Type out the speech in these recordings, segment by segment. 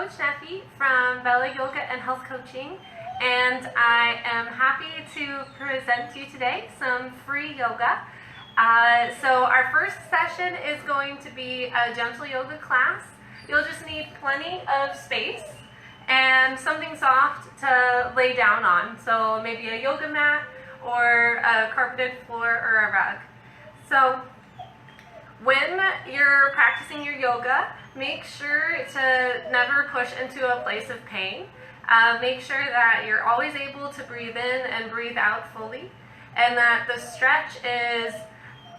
Coach Nephie from Bella Yoga and Health Coaching, and I am happy to present to you today some free yoga. So our first session is going to be a gentle yoga class. You'll just need plenty of space and something soft to lay down on. So maybe a yoga mat or a carpeted floor or a rug. So when you're practicing your yoga, make sure to never push into a place of pain. Make sure that you're always able to breathe in and breathe out fully, and that the stretch is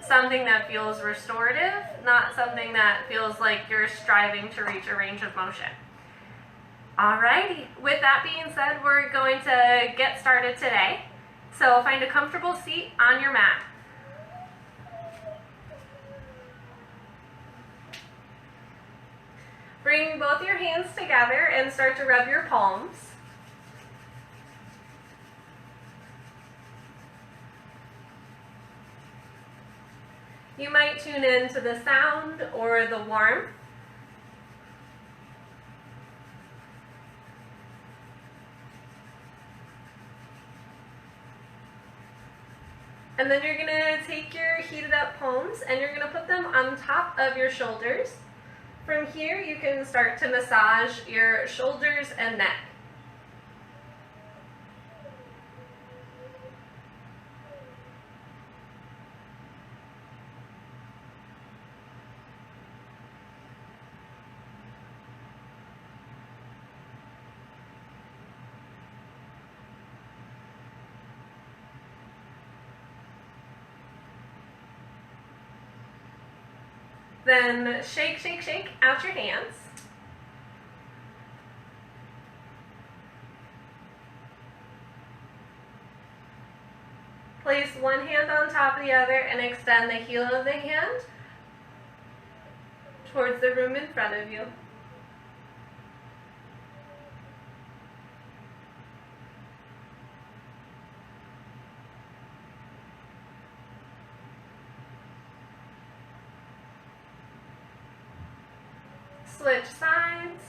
something that feels restorative, not something that feels like you're striving to reach a range of motion. Alrighty, with that being said, we're going to get started today. So find a comfortable seat on your mat. Bring both your hands together and start to rub your palms. You might tune in to the sound or the warmth. And then you're going to take your heated up palms and you're going to put them on top of your shoulders. From here, you can start to massage your shoulders and neck. Then shake, shake, shake out your hands. Place one hand on top of the other and extend the heel of the hand towards the room in front of you. Switch sides.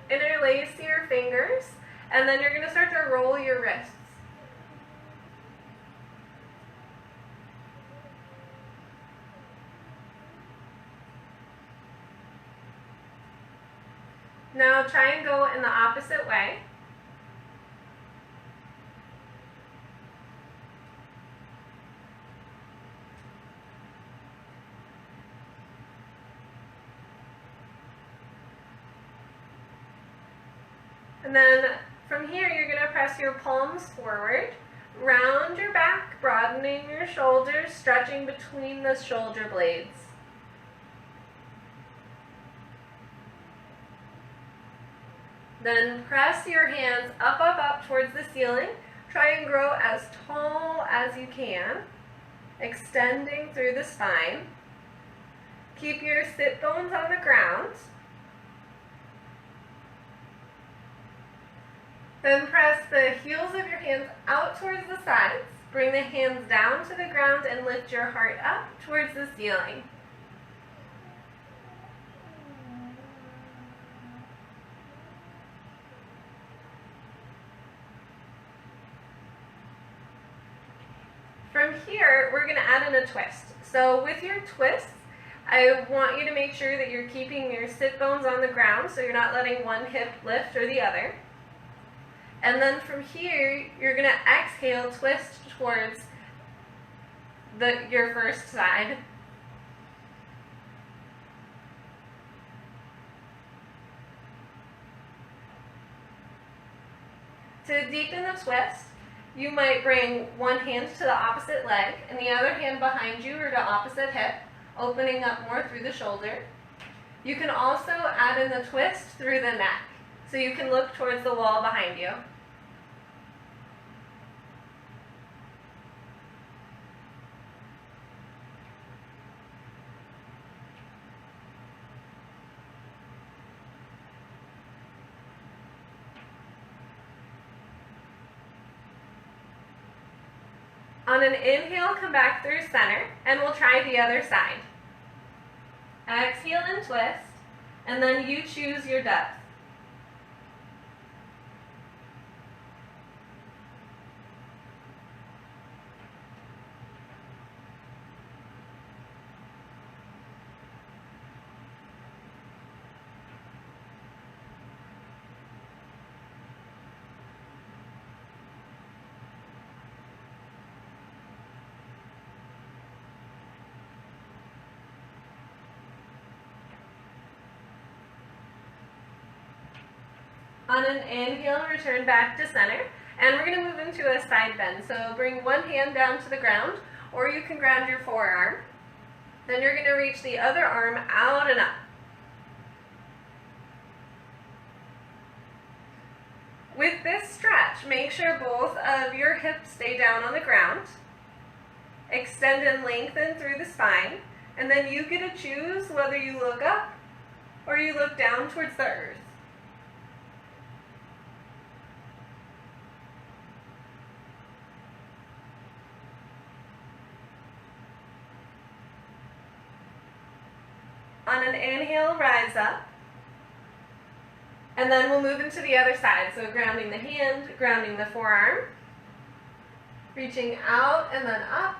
Interlace your fingers, and then you're going to start to roll your wrists. Now try and go in the opposite way. And then from here, you're going to press your palms forward, round your back, broadening your shoulders, stretching between the shoulder blades. Then press your hands up, up, up towards the ceiling. Try and grow as tall as you can, extending through the spine. Keep your sit bones on the ground. Then press the heels of your hands out towards the sides. Bring the hands down to the ground and lift your heart up towards the ceiling. From here, we're going to add in a twist. So with your twists, I want you to make sure that you're keeping your sit bones on the ground, so you're not letting one hip lift or the other. And then from here, you're going to exhale, twist towards your first side. To deepen the twist, you might bring one hand to the opposite leg and the other hand behind you or to opposite hip, opening up more through the shoulder. You can also add in the twist through the neck, so you can look towards the wall behind you. On an inhale, come back through center, and we'll try the other side. Exhale and twist, and then you choose your depth. On an inhale, return back to center, and we're going to move into a side bend. So bring one hand down to the ground, or you can ground your forearm. Then you're going to reach the other arm out and up. With this stretch, make sure both of your hips stay down on the ground. Extend and lengthen through the spine, and then you get to choose whether you look up or you look down towards the earth. On an inhale, rise up. And then we'll move into the other side. So grounding the hand, grounding the forearm. Reaching out and then up.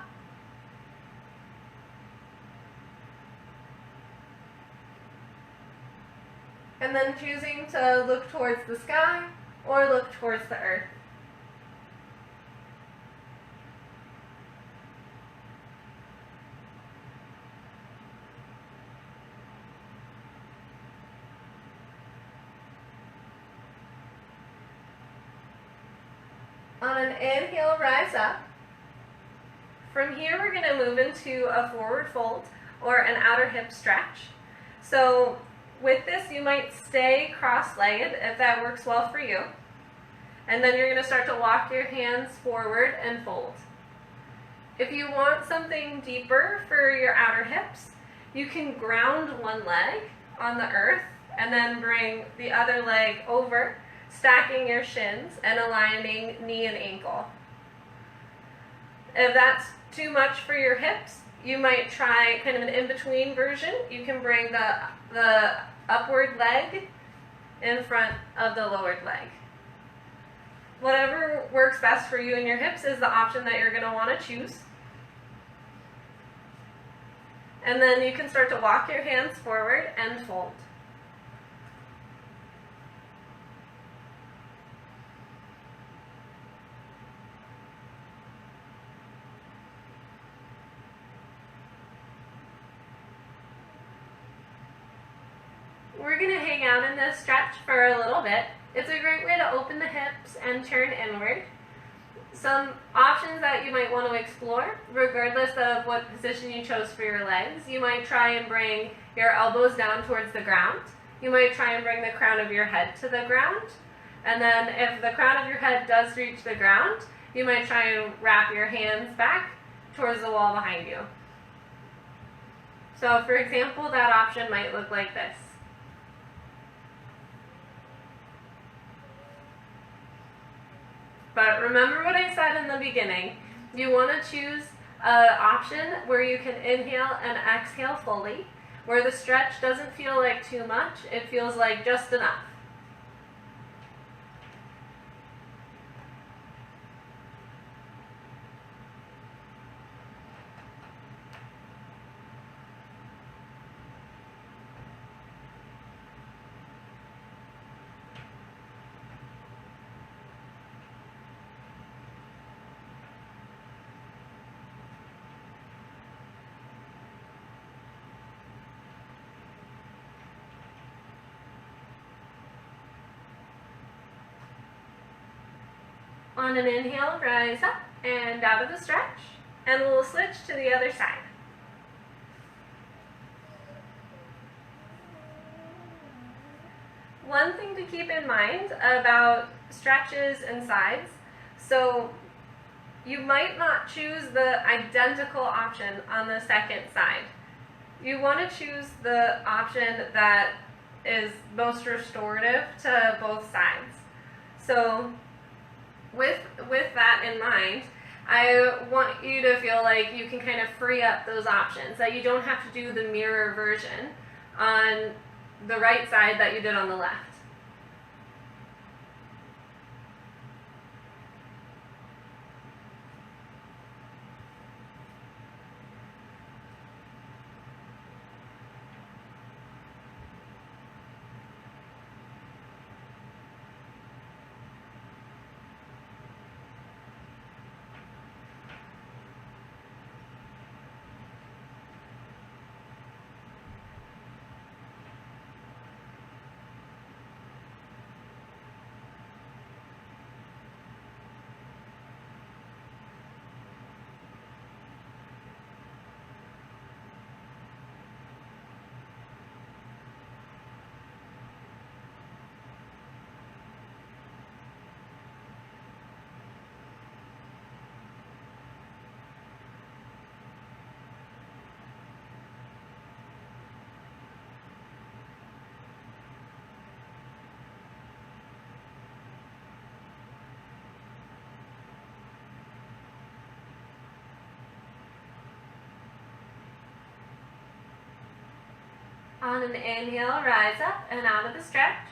And then choosing to look towards the sky or look towards the earth. On an inhale, rise up. From here, we're going to move into a forward fold or an outer hip stretch. So with this, you might stay cross-legged if that works well for you. And then you're going to start to walk your hands forward and fold. If you want something deeper for your outer hips, you can ground one leg on the earth and then bring the other leg over, stacking your shins and aligning knee and ankle. If that's too much for your hips, you might try kind of an in-between version. You can bring the upward leg in front of the lowered leg. Whatever works best for you and your hips is the option that you're going to want to choose. And then you can start to walk your hands forward and fold. We're going to hang out in this stretch for a little bit. It's a great way to open the hips and turn inward. Some options that you might want to explore, regardless of what position you chose for your legs. You might try and bring your elbows down towards the ground. You might try and bring the crown of your head to the ground. And then if the crown of your head does reach the ground, you might try and wrap your hands back towards the wall behind you. So for example, that option might look like this. But remember what I said in the beginning. You want to choose an option where you can inhale and exhale fully, where the stretch doesn't feel like too much, it feels like just enough. On an inhale, rise up and out of the stretch, and we'll switch to the other side. One thing to keep in mind about stretches and sides, so you might not choose the identical option on the second side. You want to choose the option that is most restorative to both sides. So with that in mind, I want you to feel like you can kind of free up those options, that you don't have to do the mirror version on the right side that you did on the left. On an inhale, rise up and out of the stretch.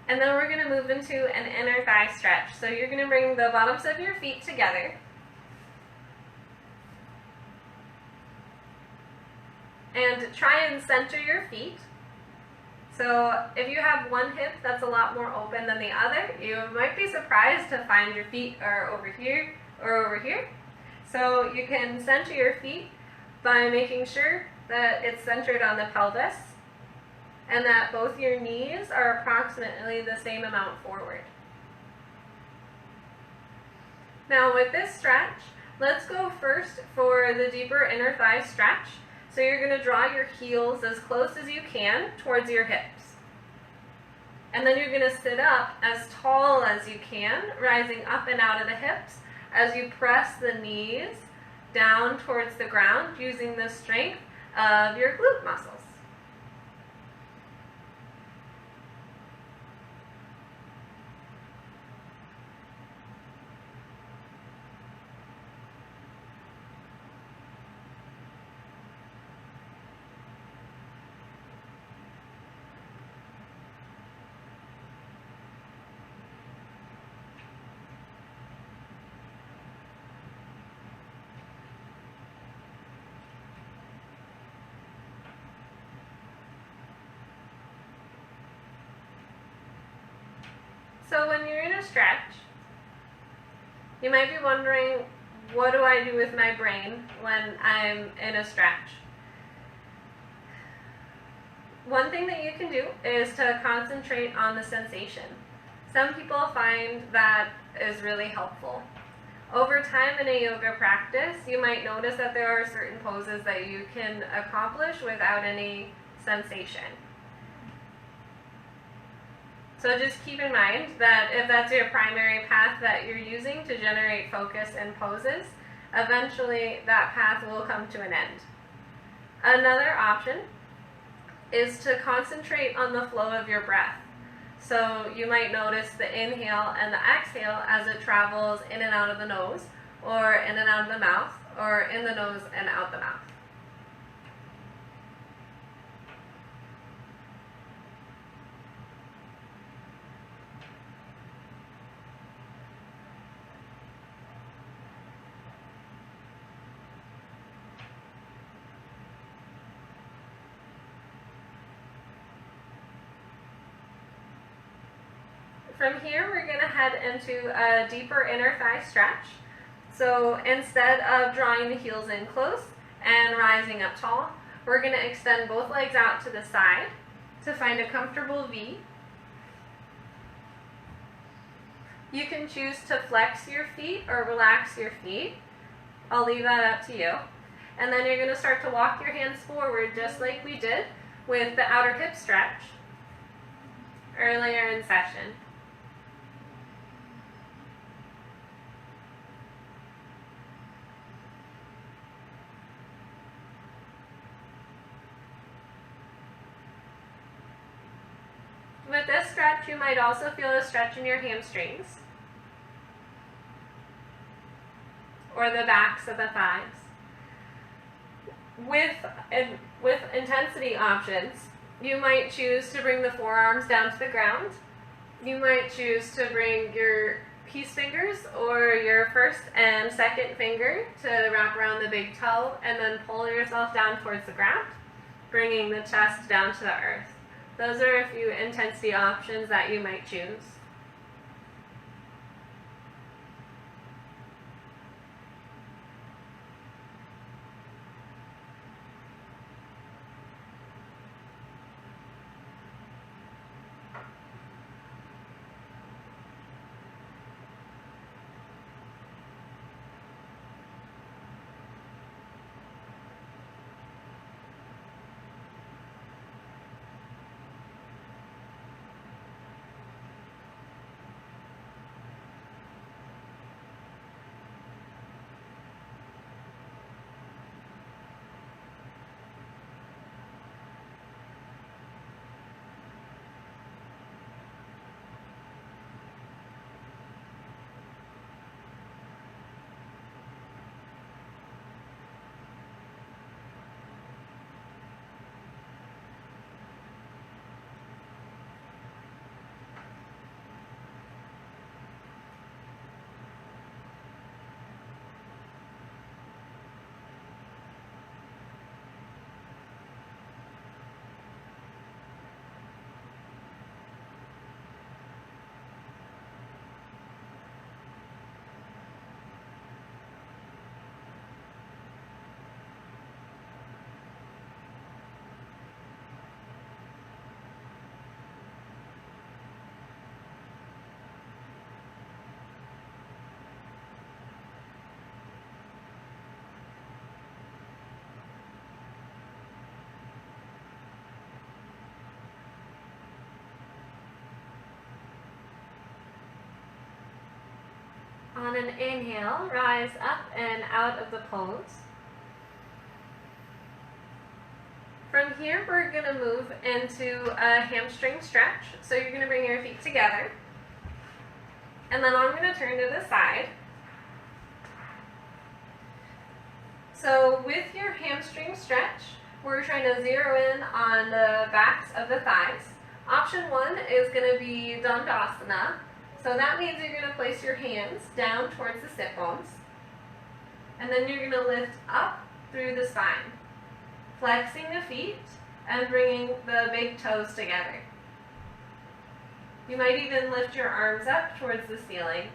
And then we're going to move into an inner thigh stretch. So you're going to bring the bottoms of your feet together. And try and center your feet. So if you have one hip that's a lot more open than the other, you might be surprised to find your feet are over here or over here. So you can center your feet by making sure that it's centered on the pelvis and that both your knees are approximately the same amount forward. Now with this stretch, let's go first for the deeper inner thigh stretch. So you're going to draw your heels as close as you can towards your hips. And then you're going to sit up as tall as you can, rising up and out of the hips as you press the knees down towards the ground using the strength of your glute muscles. So when you're in a stretch, you might be wondering, what do I do with my brain when I'm in a stretch? One thing that you can do is to concentrate on the sensation. Some people find that is really helpful. Over time in a yoga practice, you might notice that there are certain poses that you can accomplish without any sensation. So just keep in mind that if that's your primary path that you're using to generate focus in poses, eventually that path will come to an end. Another option is to concentrate on the flow of your breath. So you might notice the inhale and the exhale as it travels in and out of the nose, or in and out of the mouth, or in the nose and out the mouth. From here, we're going to head into a deeper inner thigh stretch. So instead of drawing the heels in close and rising up tall, we're going to extend both legs out to the side to find a comfortable V. You can choose to flex your feet or relax your feet. I'll leave that up to you. And then you're going to start to walk your hands forward just like we did with the outer hip stretch earlier in session. With this stretch, you might also feel a stretch in your hamstrings. or the backs of the thighs. With intensity options, you might choose to bring the forearms down to the ground. You might choose to bring your peace fingers or your first and second finger to wrap around the big toe and then pull yourself down towards the ground, bringing the chest down to the earth. Those are a few intensity options that you might choose. On an inhale, rise up and out of the pose. From here, we're going to move into a hamstring stretch. So you're going to bring your feet together. And then I'm going to turn to the side. So with your hamstring stretch, we're trying to zero in on the backs of the thighs. Option 1 is going to be Dandasana. So that means you're going to place your hands down towards the sit bones. And then you're going to lift up through the spine, flexing the feet and bringing the big toes together. You might even lift your arms up towards the ceiling.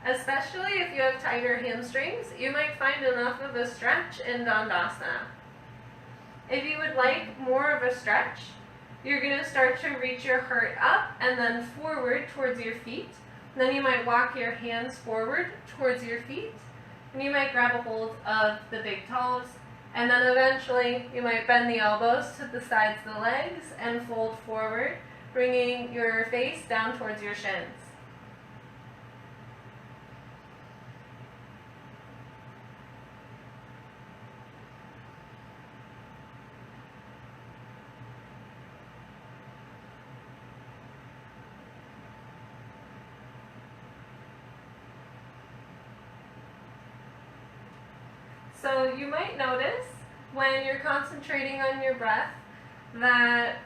Especially if you have tighter hamstrings, you might find enough of a stretch in Dandasana. If you would like more of a stretch, you're going to start to reach your heart up and then forward towards your feet. Then you might walk your hands forward towards your feet, and you might grab a hold of the big toes, and then eventually you might bend the elbows to the sides of the legs and fold forward, bringing your face down towards your shins. So you might notice when you're concentrating on your breath that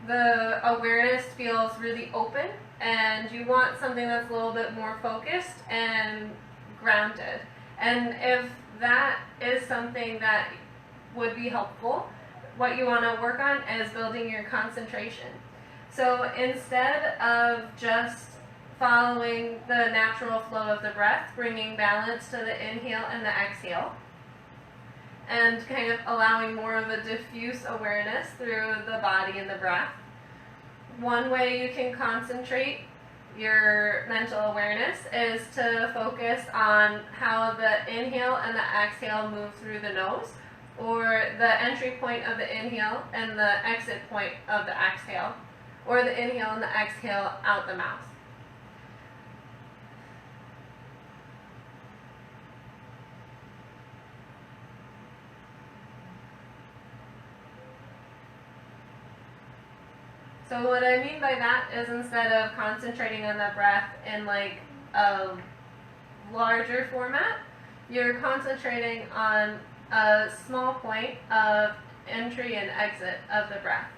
the awareness feels really open and you want something that's a little bit more focused and grounded. And if that is something that would be helpful, what you want to work on is building your concentration. So instead of just following the natural flow of the breath, bringing balance to the inhale and the exhale, and kind of allowing more of a diffuse awareness through the body and the breath. One way you can concentrate your mental awareness is to focus on how the inhale and the exhale move through the nose, or the entry point of the inhale and the exit point of the exhale, or the inhale and the exhale out the mouth. So what I mean by that is instead of concentrating on the breath in like a larger format, you're concentrating on a small point of entry and exit of the breath,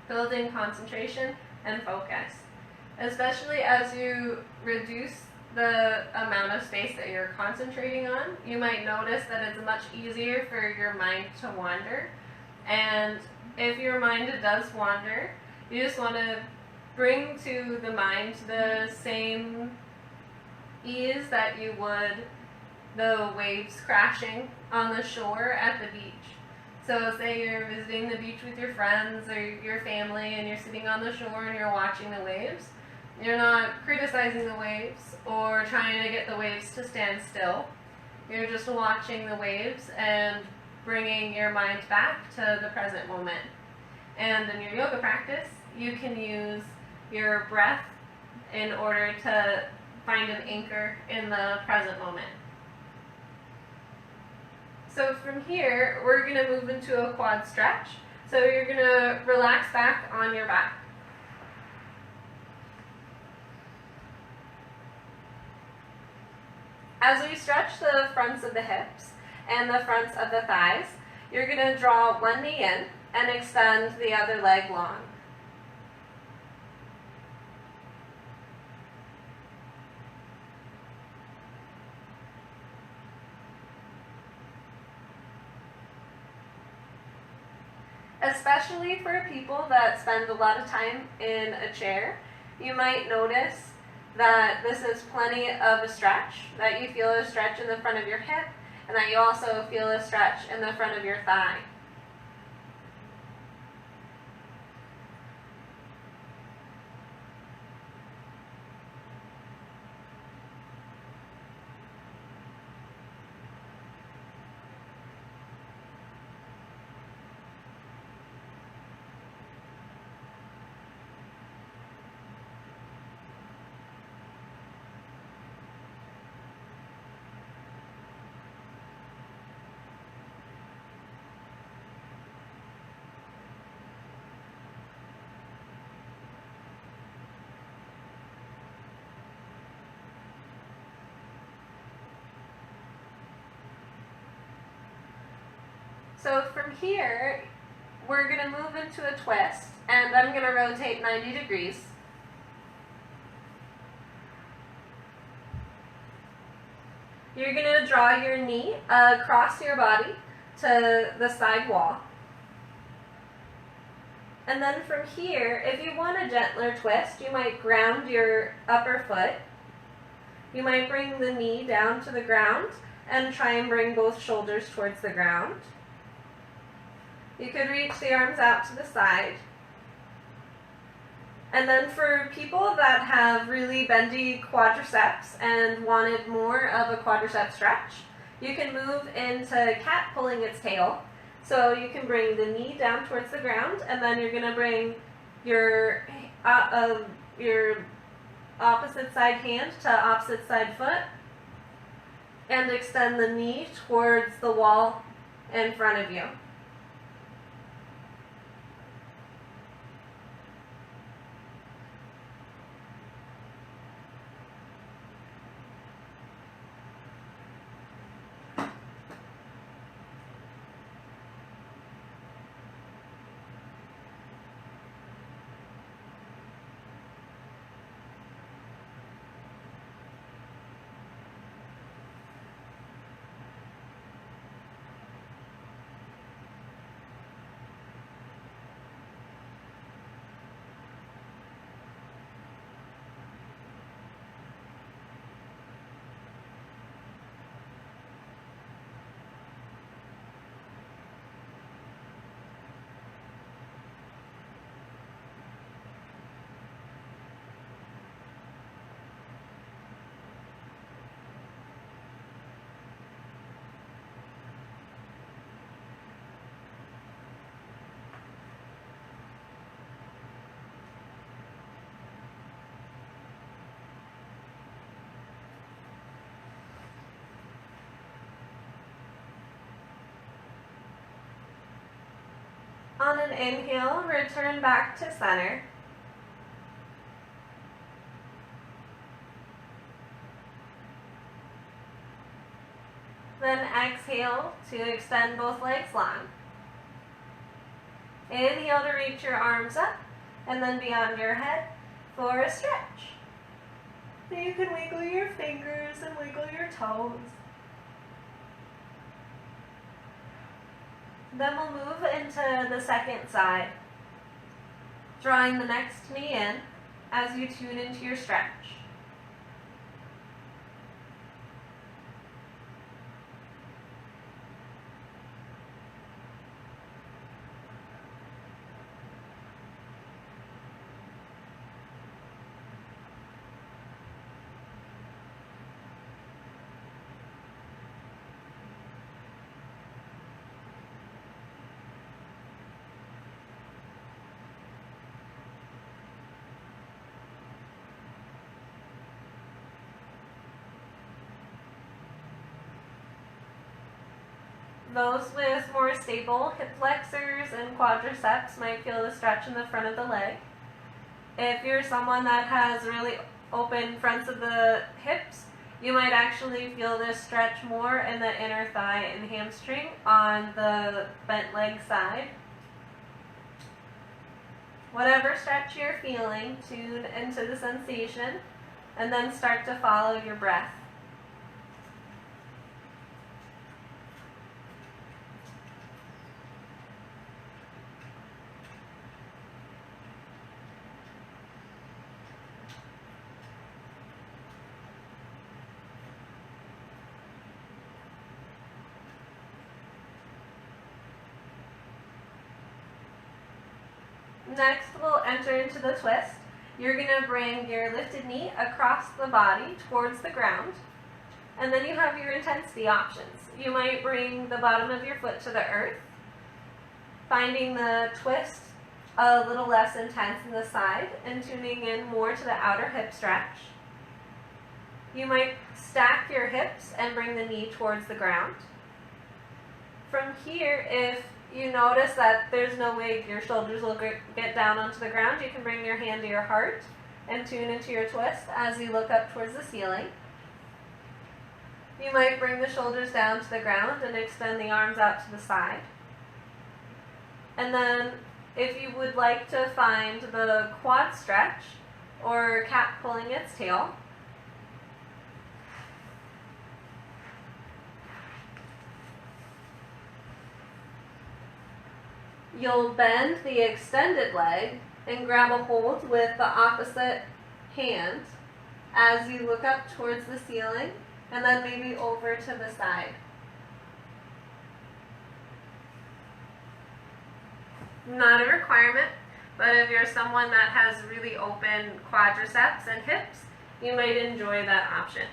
building concentration and focus. Especially as you reduce the amount of space that you're concentrating on, you might notice that it's much easier for your mind to wander. And if your mind does wander, you just want to bring to the mind the same ease that you would the waves crashing on the shore at the beach. So say you're visiting the beach with your friends or your family and you're sitting on the shore and you're watching the waves. You're not criticizing the waves or trying to get the waves to stand still. You're just watching the waves and bringing your mind back to the present moment. And in your yoga practice, you can use your breath in order to find an anchor in the present moment. So from here, we're going to move into a quad stretch. So you're going to relax back on your back. As we stretch the fronts of the hips and the fronts of the thighs, you're going to draw one knee in and extend the other leg long. Especially for people that spend a lot of time in a chair, you might notice that this is plenty of a stretch, that you feel a stretch in the front of your hip, and that you also feel a stretch in the front of your thigh. So from here, we're going to move into a twist, and I'm going to rotate 90 degrees. You're going to draw your knee across your body to the side wall. And then from here, if you want a gentler twist, you might ground your upper foot. You might bring the knee down to the ground and try and bring both shoulders towards the ground. You could reach the arms out to the side. And then for people that have really bendy quadriceps and wanted more of a quadricep stretch, you can move into cat pulling its tail. So you can bring the knee down towards the ground, and then you're going to bring your opposite side hand to opposite side foot and extend the knee towards the wall in front of you. On an inhale, return back to center. Then exhale to extend both legs long. Inhale to reach your arms up and then beyond your head for a stretch. So you can wiggle your fingers and wiggle your toes. Then we'll move into the second side, drawing the next knee in as you tune into your stretch. Those with more stable hip flexors and quadriceps might feel the stretch in the front of the leg. If you're someone that has really open fronts of the hips, you might actually feel this stretch more in the inner thigh and hamstring on the bent leg side. Whatever stretch you're feeling, tune into the sensation and then start to follow your breath. Next, we'll enter into the twist. You're going to bring your lifted knee across the body towards the ground. And then you have your intensity options. You might bring the bottom of your foot to the earth, finding the twist a little less intense in the side and tuning in more to the outer hip stretch. You might stack your hips and bring the knee towards the ground. From here, if you notice that there's no way your shoulders will get down onto the ground, you can bring your hand to your heart and tune into your twist as you look up towards the ceiling. You might bring the shoulders down to the ground and extend the arms out to the side. And then if you would like to find the quad stretch or cat pulling its tail, you'll bend the extended leg and grab a hold with the opposite hand as you look up towards the ceiling and then maybe over to the side. Not a requirement, but if you're someone that has really open quadriceps and hips, you might enjoy that option.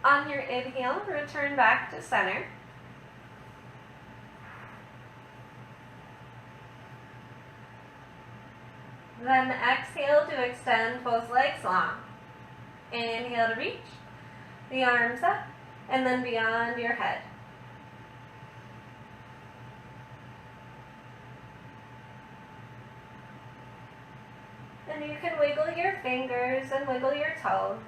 On your inhale, return back to center. Then exhale to extend both legs long. Inhale to reach the arms up and then beyond your head. And you can wiggle your fingers and wiggle your toes.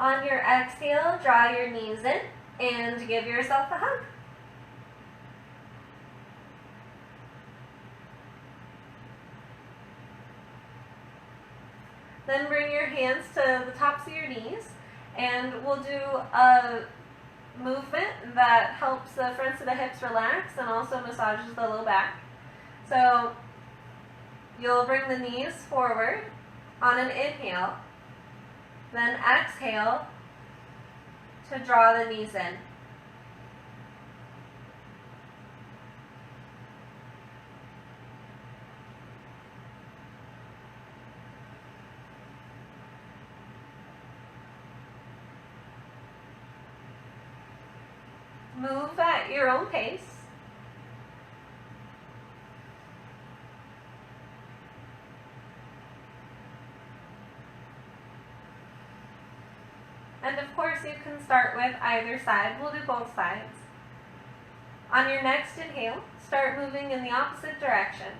On your exhale, draw your knees in and give yourself a hug. Then bring your hands to the tops of your knees, and we'll do a movement that helps the fronts of the hips relax and also massages the low back. So you'll bring the knees forward on an inhale, then exhale to draw the knees in. Move at your own pace. And of course you can start with either side. We'll do both sides. On your next inhale, start moving in the opposite direction.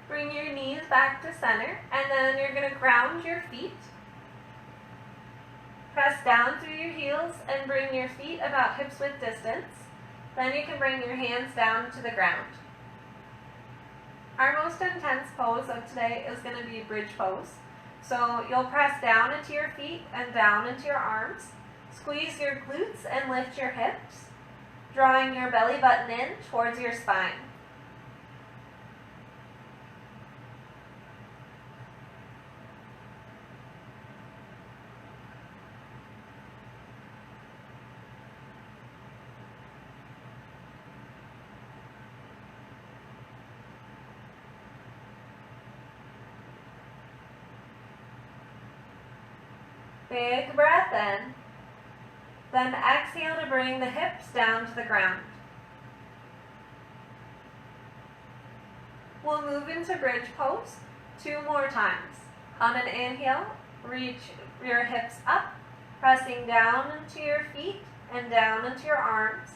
Bring your knees back to center, and then you're going to ground your feet. Press down through your heels and bring your feet about hips width distance. Then you can bring your hands down to the ground. Our most intense pose of today is going to be bridge pose. So you'll press down into your feet and down into your arms. Squeeze your glutes and lift your hips, drawing your belly button in towards your spine. Big breath in. Then exhale to bring the hips down to the ground. We'll move into bridge pose 2 more times. On an inhale, reach your hips up, pressing down into your feet and down into your arms.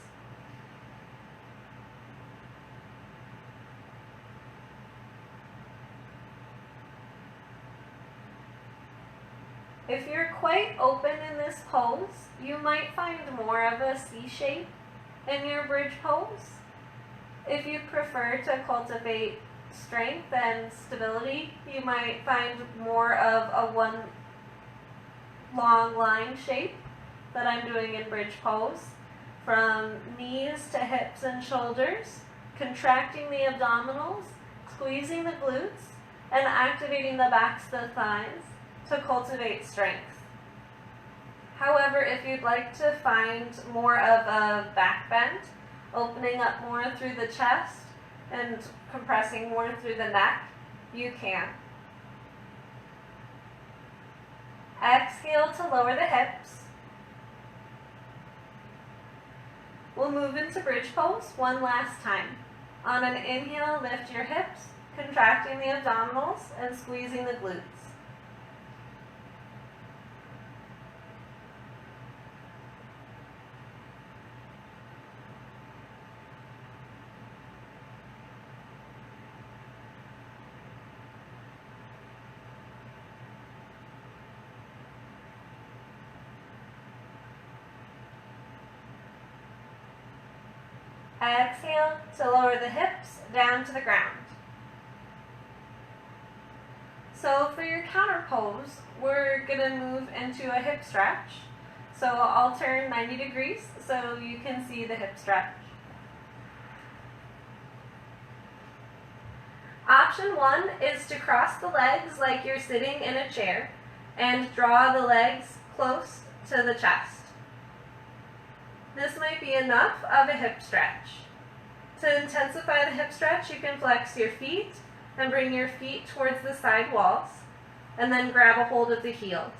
If you're quite open in this pose, you might find more of a C shape in your bridge pose. If you prefer to cultivate strength and stability, you might find more of a one long line shape that I'm doing in bridge pose. From knees to hips and shoulders, contracting the abdominals, squeezing the glutes, and activating the backs of the thighs to cultivate strength. However, if you'd like to find more of a back bend, opening up more through the chest and compressing more through the neck, you can. Exhale to lower the hips. We'll move into bridge pose one last time. On an inhale, lift your hips, contracting the abdominals and squeezing the glutes. Exhale to lower the hips down to the ground. So for your counter pose, we're going to move into a hip stretch. So I'll turn 90 degrees so you can see the hip stretch. Option 1 is to cross the legs like you're sitting in a chair and draw the legs close to the chest. This might be enough of a hip stretch. To intensify the hip stretch, you can flex your feet and bring your feet towards the side walls, and then grab a hold of the heels.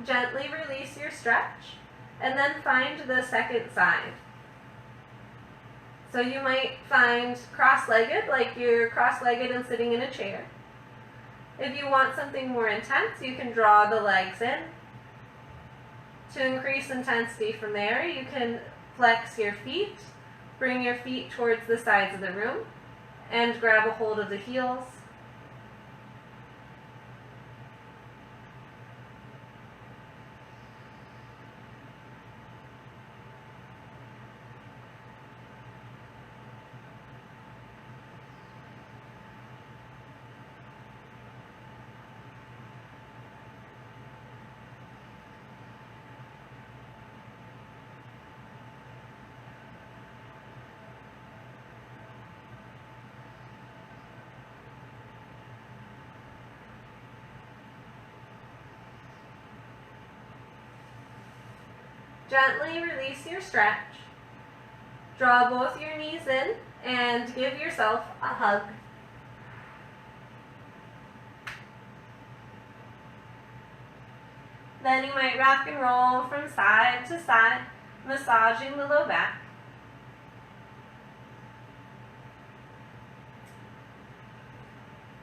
Gently release your stretch, and then find the second side. So you might find cross-legged, like you're cross-legged and sitting in a chair. If you want something more intense, you can draw the legs in. To increase intensity from there, you can flex your feet, bring your feet towards the sides of the room, and grab a hold of the heels. Gently release your stretch. Draw both your knees in and give yourself a hug. Then you might rock and roll from side to side, massaging the low back.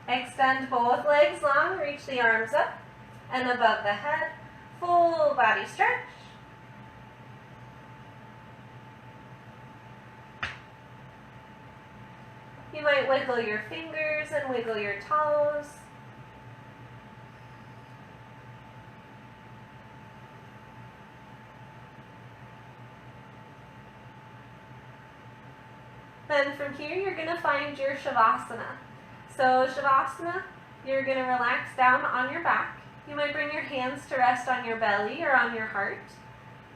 Extend both legs long, reach the arms up and above the head, full body stretch. You might wiggle your fingers and wiggle your toes. Then from here, you're going to find your Shavasana. So Shavasana, you're going to relax down on your back. You might bring your hands to rest on your belly or on your heart,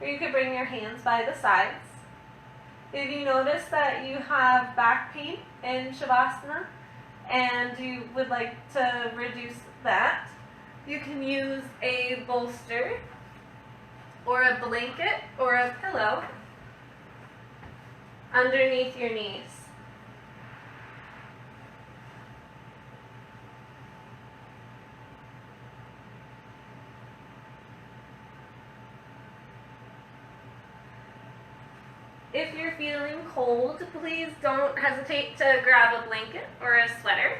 or you could bring your hands by the sides. If you notice that you have back pain in Shavasana and you would like to reduce that, you can use a bolster or a blanket or a pillow underneath your knees. If you're feeling cold, please don't hesitate to grab a blanket or a sweater.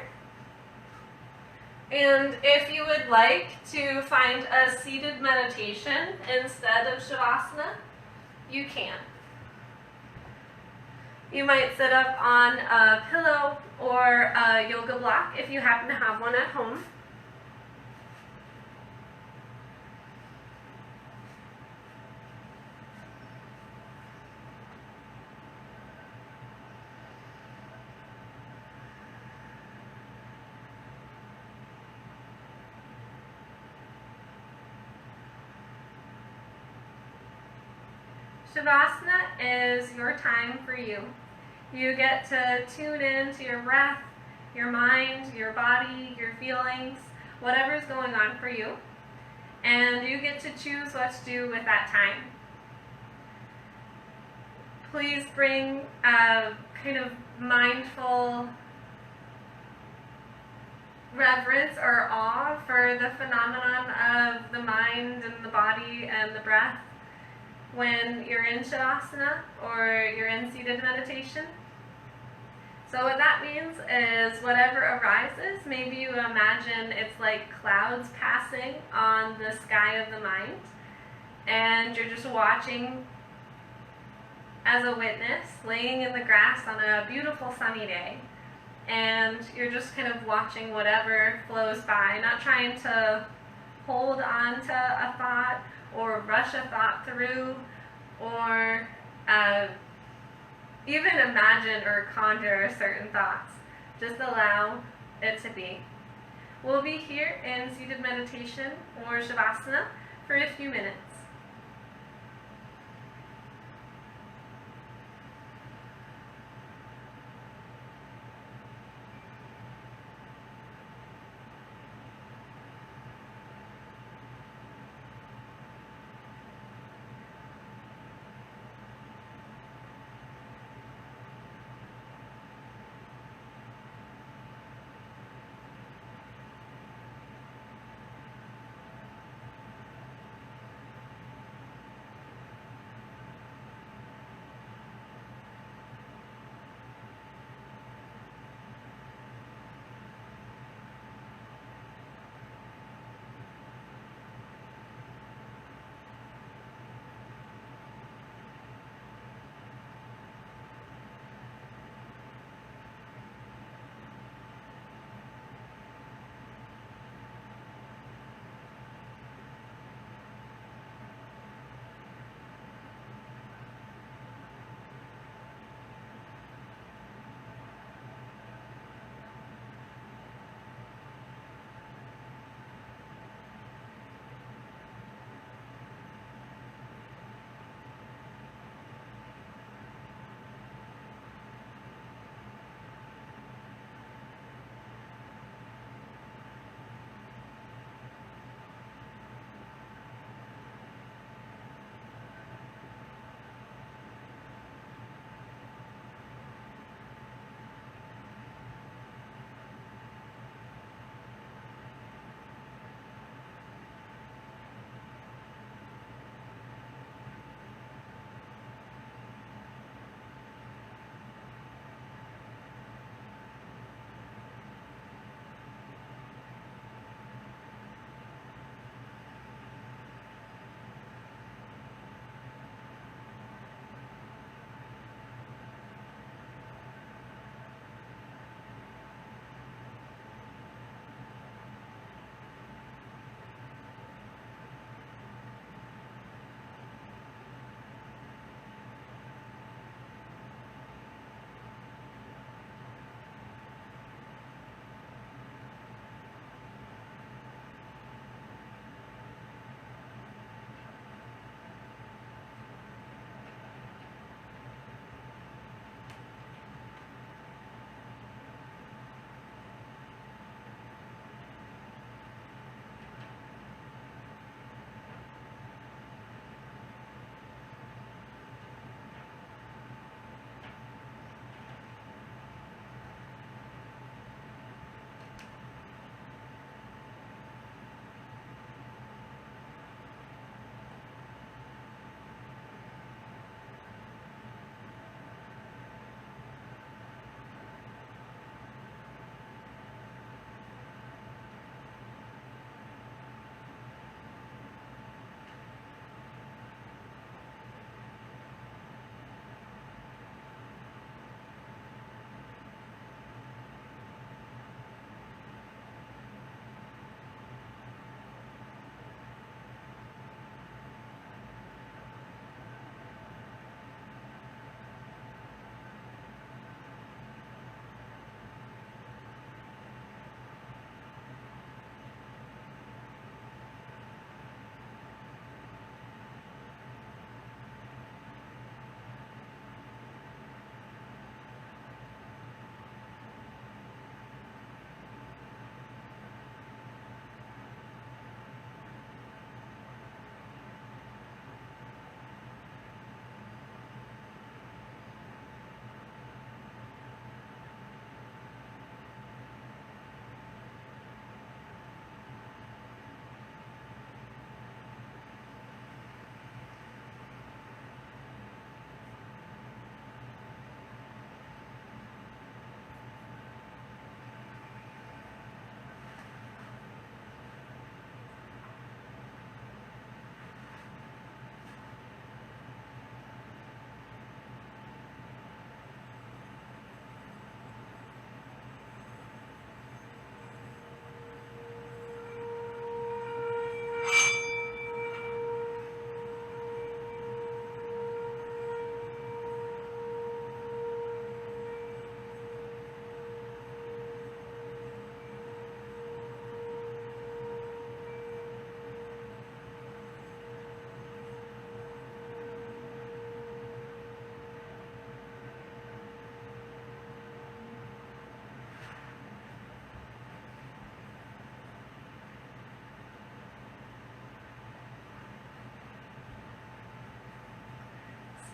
And if you would like to find a seated meditation instead of Shavasana, you can. You might sit up on a pillow or a yoga block if you happen to have one at home. Shavasana is your time for you. You get to tune in to your breath, your mind, your body, your feelings, whatever's going on for you. And you get to choose what to do with that time. Please bring a kind of mindful reverence or awe for the phenomenon of the mind and the body and the breath when you're in Shavasana or you're in seated meditation. So what that means is whatever arises, maybe you imagine it's like clouds passing on the sky of the mind, and you're just watching as a witness, laying in the grass on a beautiful sunny day, and you're just kind of watching whatever flows by, not trying to hold on to a thought or rush a thought through, or even imagine or conjure certain thoughts. Just allow it to be. We'll be here in seated meditation or Shavasana for a few minutes.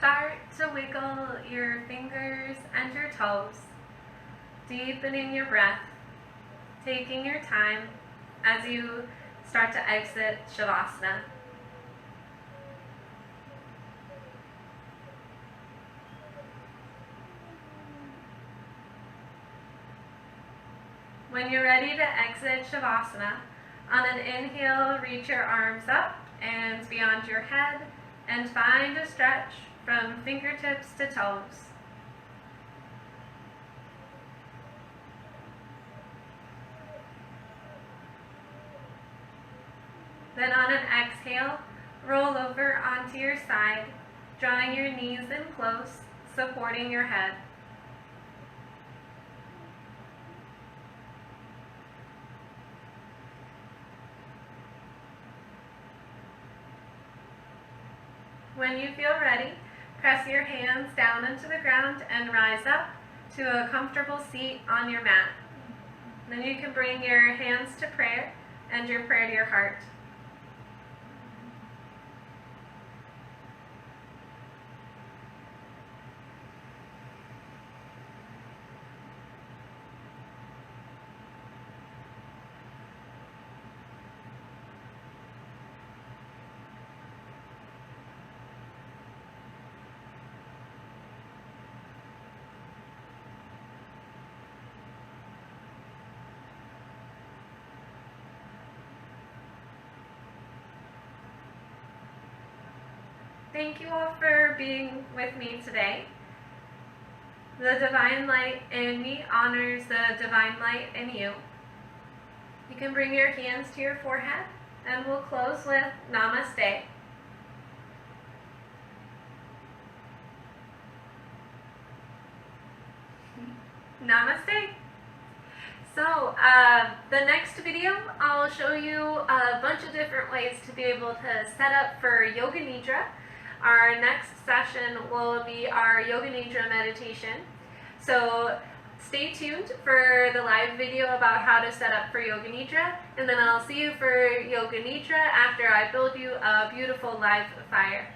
start to wiggle your fingers and your toes, deepening your breath, taking your time as you start to exit Shavasana. When you're ready to exit Shavasana, on an inhale, reach your arms up and beyond your head and find a stretch from fingertips to toes. Then on an exhale, roll over onto your side, drawing your knees in close, supporting your head. When you feel ready, press your hands down into the ground and rise up to a comfortable seat on your mat. Then you can bring your hands to prayer and your prayer to your heart. Thank you all for being with me today. The divine light in me honors the divine light in you. You can bring your hands to your forehead and we'll close with Namaste. Namaste. So the next video, I'll show you a bunch of different ways to be able to set up for Yoga Nidra. Our next session will be our Yoga Nidra meditation. So stay tuned for the live video about how to set up for Yoga Nidra, and then I'll see you for Yoga Nidra after I build you a beautiful live fire.